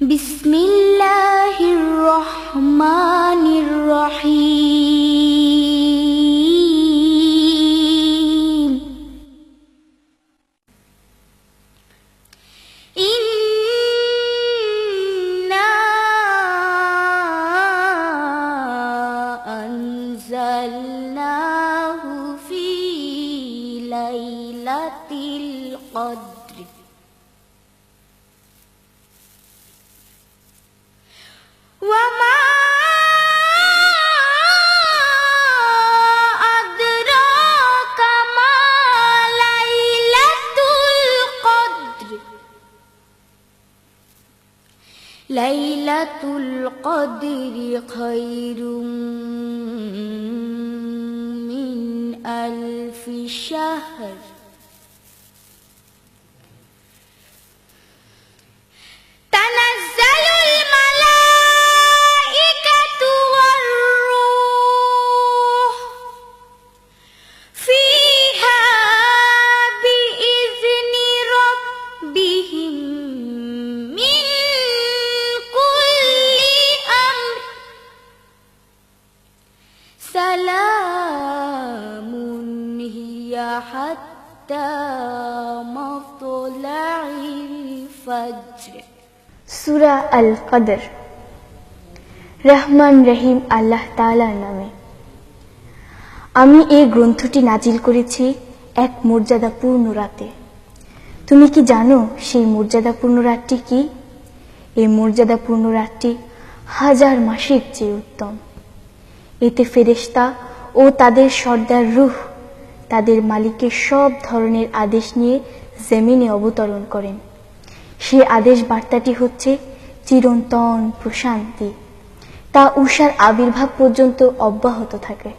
বিসমিল্লাহির রহমানির রহিম। ইন্না আনজালনাহু ফি লাইলাতিল কদর وما أدراك ما ليلة القدر ليلة القدر خير من ألف شهر সালামুন হিয়া হাত্তা মাতলাইল ফজর। সূরা আল কদর। রহমান রহিম আল্লাহ তাআলার নামে। আমি এই গ্রন্থটি নাজিল করেছি এক মর্যাদাপূর্ণ রাতে। তুমি কি জানো সেই মর্যাদাপূর্ণ রাতটি কি? এই মর্যাদাপূর্ণ রাতটি 1000 মাসের চেয়ে উত্তম। এতে ফেরেশতা ও তাদের সর্দার রূহ তাদের মালিকের সব ধরনের আদেশ নিয়ে জমিনে অবতরণ করেন। সেই আদেশ বার্তাটি হচ্ছে চিরন্তন প্রশান্তি, তা উষার আবির্ভাব পর্যন্ত অব্যাহত থাকে।